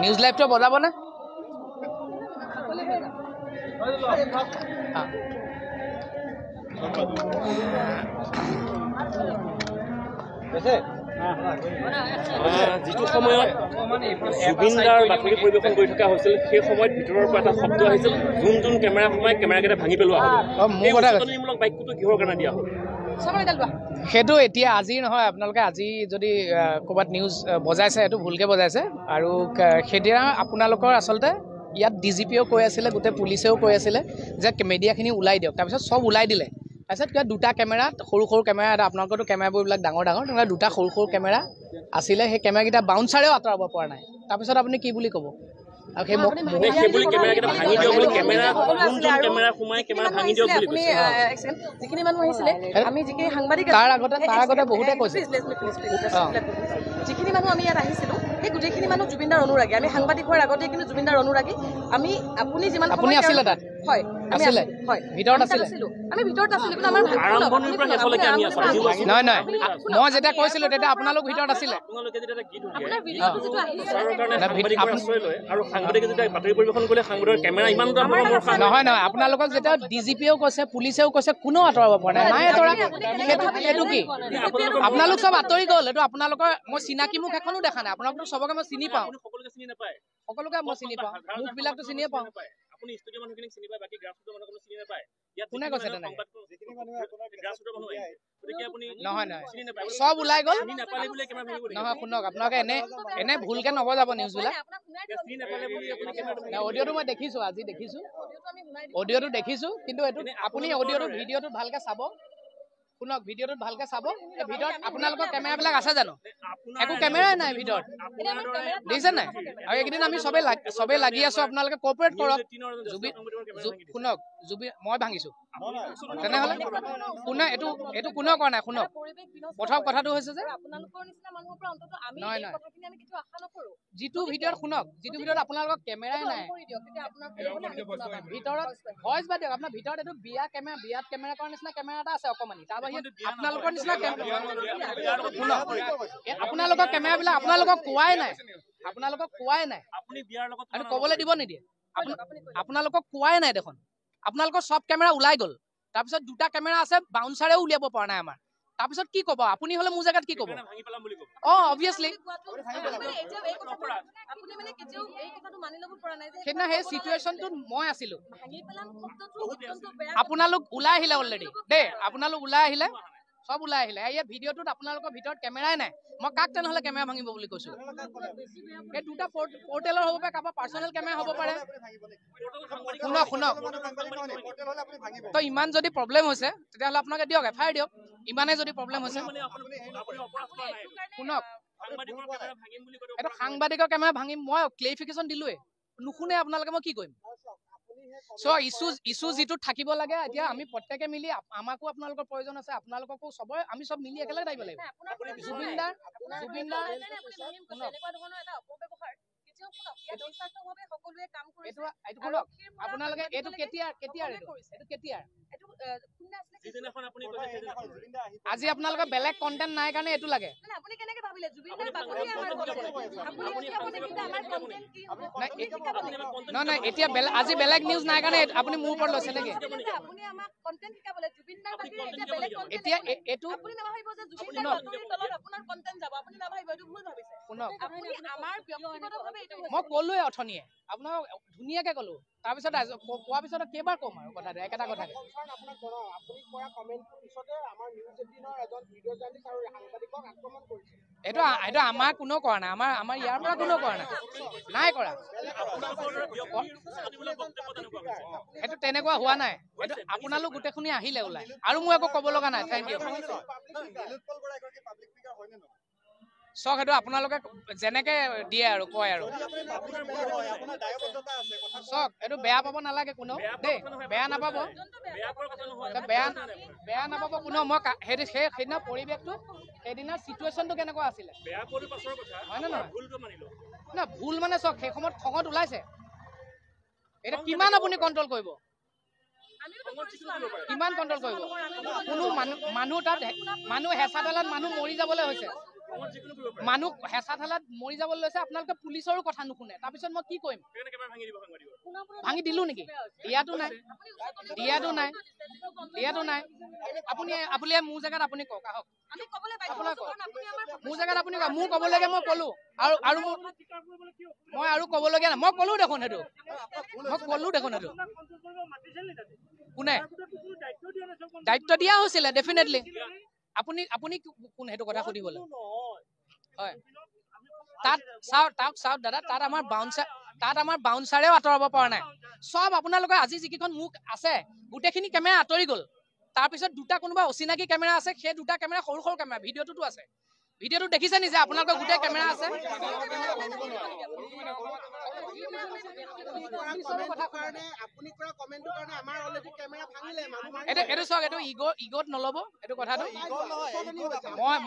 News লাইভটো বজাব না যিটো সময়ত জুবিনদাৰ বাতৰি পৰিৱেশন কৰি থকা হৈছিল সেই সময়ত ভিতৰৰ পৰা এটা শব্দ আহিছিল যোন কেমেৰা সোমাই কেমেৰাকেইটা ভাঙি পেলোৱা হ'ব মূলক বাক্যটো কিহৰ কাৰণে দিয়া হ'ল সেইটো এতিয়া আজি নহয় আপোনালোকে আজি যদি ক'ৰবাত নিউজ বজাইছে সেইটো ভুলকৈ বজাইছে আৰু সেইদিনা আপোনালোকৰ আচলতে ইয়াত DGPও কৈ আছিলে গোটেই পুলিচেও কৈ আছিলে যে মিডিয়াখিনি ওলাই দিয়ক তাৰপিছত চব ওলাই দিলে তাৰপিছত কিবা দুটা কেমেৰা সৰু কেমেৰা এটা আপোনালোকৰতো কেমেৰাবোৰবিলাক ডাঙৰ তেনেকুৱা দুটা সৰু কেমেৰা আছিলে সেই কেমেৰাকেইটা বাউন্সাৰেও আঁতৰাব পৰা নাই তাৰপিছত আপুনি কি বুলি ক'ব আৰু সেই কেমেৰাকেইটা ভাঙি দিয়ক বুলি কেমেৰা সোমাই কেমেৰা ভাঙি দিয়ক বুলি কৈছে যিখিনি মানুহ আহিছিলে আমি যিখিনি সাংবাদিক তাৰ আগতে বহুতে কৈছে যিখিনি মানুহ আমি ইয়াত আহিছিলোঁ সেই গোটেইখিনি মানুহ জুবিনদাৰ অনুৰাগী আমি সাংবাদিক হোৱাৰ আগতে কিন্তু জুবিনদাৰ অনুৰাগী আমি আপুনি যিমান আপুনি আছিলে তাত হয় আছিলে হয় ভিতৰত আছিলে আমি ভিতৰত আছিলোঁ কিন্তু আমাৰ আৰম্ভণিৰ পৰা শেষলৈকে আমি আছিলোঁ নহয় মই যেতিয়া কৈছিলোঁ তেতিয়া আপোনালোক ভিতৰত আছিলে আপোনালোকে যেতিয়া গীত আৰু সাংবাদিকে যেতিয়া বাতৰি পৰিৱেশন কৰিলে সাংবাদিকৰ কেমেৰা ইমান নহয় আপোনালোকক যেতিয়া DGPও কৈছে পুলিচেও কৈছে কোনো আঁতৰাব পৰা নাই আঁতৰা সেইটো কি আপোনালোক চব আঁতৰি গ'ল এইটো আপোনালোকৰ মই চিনাকি মুখ এখনো দেখা নাই আপোনালোকতো চবকে মই চিনি পাওঁ সকলোকে মই চিনি পাওঁ মুখবিলাকতো চিনিয়ে পাওঁ আপুনি ষ্টুডিঅ' মানুহখিনিক চিনি পায় বাকী গ্ৰাছৰুটৰ মানুহক চিনি নাপায় কোনে কৈছে তেনেকৈ গ্ৰাছৰুটৰ মানুহ গতিকে আপুনি নহয় চব ওলাই গ'ল নাপালে বুলি কেমেৰা ভাঙিব নহয় শুনক আপোনালোকে এনে ভুলকে নবজাব নিউজবিলাক অডিঅ'টো মই দেখিছোঁ আজি দেখিছোঁ অডিঅ'টো দেখিছোঁ কিন্তু এইটো আপুনি ভিডিঅ'টো ভালকৈ চাব শুনক ভিডিঅ'টোত ভালকৈ চাব ভিতৰত আপোনালোকৰ কেমেৰাবিলাক আছে জানো একো কেমেৰাই নাই ভিতৰত দেখিছে নাই আৰু এইকেইদিন আমি চবেই লাগি আছোঁ আপোনালোকে কোঅপাৰেট কৰক শুনক মই ভাঙিছোঁ তেনেহ'লে কোনে এইটো কোনেও কৰা নাই শুনক প্ৰথম কথাটো হৈছে যে নহয় যিটো ভিডিঅ'ত শুনক যিটো ভিডিঅ'ত আপোনালোকৰ কেমেৰাই নাই ভিতৰত ভইচ বাদ দিয়ক আপোনাৰ ভিতৰত এইটো বিয়াত কেমেৰা কৰাৰ নিচিনা কেমেৰা এটা আছে অকণমানি তাৰ বাহিৰে আপোনালোকৰ নিচিনা আপোনালোকৰ কেমেৰাবিলাক আপোনালোকক কোৱাই নাই আৰু ক'বলৈ দিব নিদিয়ে আপোনালোকক কোৱাই নাই দেখোন আপোনালোকৰ চব কেমেৰা ওলাই গ'ল তাৰপিছত দুটা কেমেৰা আছে বাউন্সাৰেও উলিয়াব পৰা নাই আমাৰ তাৰপিছত কি ক'ব আপুনি হ'লে মোৰ জেগাত কি ক'ব অবভিয়াছলি সেইদিনা সেই চিটুৱেশ্যনটোত মই আছিলোঁ আপোনালোক ওলাই আহিলে অলৰেডি দেই আপোনালোক ওলাই আহিলে চব ওলাই আহিলে ইয়াত ভিডিঅ'টোত আপোনালোকৰ ভিতৰত কেমেৰাই নাই মই কাক তেনেহ'লে কেমেৰা ভাঙিব বুলি কৈছোঁ এই দুটা পৰ্টেলৰ হ'ব পাৰে কাৰোবাৰ পাৰ্চনেল কেমেৰা হ'ব পাৰে শুনক তো ইমান যদি প্ৰব্লেম হৈছে তেতিয়াহ'লে আপোনালোকে দিয়ক FIR দিয়ক ইমানে যদি প্ৰব্লেম হৈছে শুনক এইটো সাংবাদিকৰ কেমেৰা ভাঙিম মই ক্লেৰিফিকেশ্যন দিলোঁৱেই নুশুনে আপোনালোকে মই কি কৰিম ইছ্যু যিটো থাকিব লাগে এতিয়া আমি প্ৰত্যেকে মিলি আমাকো আপোনালোকৰ প্ৰয়োজন আছে আপোনালোককো চবৰে আমি চব মিলি একেলগে থাকিব লাগিব জুবিনদাৰ আপোনালোকে এইটো কেতিয়া আজি আপোনালোকে বেলেগ কণ্টেণ্ট নাই কাৰণে এইটো লাগে নহয় এতিয়া আজি বেলেগ নিউজ নাই কাৰণে আপুনি মোৰ ওপৰত লৈছে নেকি এতিয়া এইটো মই ক'লোৱে অথনিয়ে আপোনাক ধুনীয়াকে ক'লো তাৰপিছত কোৱাৰ পিছত কেইবাৰ ক'ম আৰু কথাটো একেটা কথাকে এইটো আমাৰ কোনেও কৰা নাই আমাৰ ইয়াৰ পৰা কোনেও কৰা নাই কৰা সেইটো তেনেকুৱা হোৱা নাই এইটো আপোনালোক গোটেইখিনি আহিলে ওলাই আৰু মোৰ একো ক'ব লগা নাই থেংক ইউ চক সেইটো আপোনালোকে যেনেকে দিয়ে আৰু কয় আৰু চক এইটো বেয়া পাব নালাগে কোনেও দেই বেয়া নাপাব কোনেও মই সেইদিনা পৰিৱেশটো সেইদিনা চিটুৱেশ্যনটো কেনেকুৱা আছিলে হয় নে নহয় না ভুল মানে চক সেই সময়ত খঙত ওলাইছে এটা কিমান আপুনি কণ্ট্ৰল কৰিব কিমান কণ্ট্ৰল কৰিব কোনো মানুহ তাত মানুহ হেঁচা ডালত মানুহ মৰি যাবলৈ হৈছে মানুহ হেঁচা ঠেলাত মৰি যাবলৈ লৈছে, আপোনালোকে পুলিচৰো কথা নুশুনে। তাৰপিছত মই কি কৰিম? ভাঙি দিলো নেকি? দিয়াটো নাই, দিয়াটো নাই, দিয়াটো নাই। আপুনি মোৰ জেগাত আপুনি কওক, আহক মোৰ জেগাত আপুনি কওক। মোৰ ক'বলৈকে মই ক'লো, আৰু মই আৰু ক'বলগীয়া নাই। মই ক'লো দেখোন সেইটো, মই ক'লো দেখোন সেইটো। কোনে দায়িত্ব দিয়া হৈছিলে? ডেফিনেটলি আপুনি কোন সেইটো কথা সুধিবলৈ? হয়, তাত চাওক দাদা, তাত আমাৰ বাউন্সাৰেও আঁতৰাব পৰা নাই। চব আপোনালোকৰ আজি যিকেইখন মুখ আছে গোটেইখিনি কেমেৰা আঁতৰি গ'ল। তাৰপিছত দুটা কোনোবা অচিনাকি কেমেৰা আছে, সেই দুটা কেমেৰা সৰু সৰু কেমেৰা। ভিডিঅ'টোতো আছে, ভিডিঅ'টো দেখিছে নিজে, আপোনালোকৰ গোটেই কেমেৰা আছে। এইটো চাওক, এইটো ইগত নল'ব এইটো কথাটো।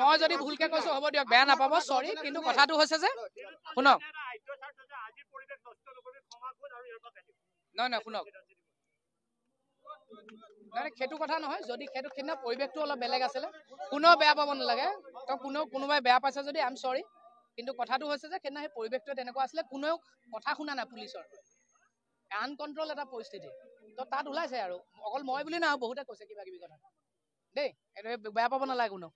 মই যদি ভুলকে কৈছো হ'ব দিয়ক, বেয়া নাপাব, চৰি। কিন্তু কথাটো হৈছে যে শুনক, নহয় শুনক, নহয় সেইটো কথা নহয়। যদি সেইদিনা পৰিৱেশটো অলপ বেলেগ আছিলে, কোনেও বেয়া পাব নালাগে। কোনোবাই বেয়া পাইছে যদি আই এম চৰি। কিন্তু কথাটো হৈছে যে সেইদিনা সেই পৰিৱেশটো তেনেকুৱা আছিলে, কোনেও কথা শুনা নাই পুলিচৰ। আনকণ্ট্ৰল এটা পৰিস্থিতি। তো তাত ওলাইছে আৰু, অকল মই বুলি নহয়, বহুতে কৈছে কিবা কিবি কথা দেই। এইটো বেয়া পাব নালাগে কোনেও।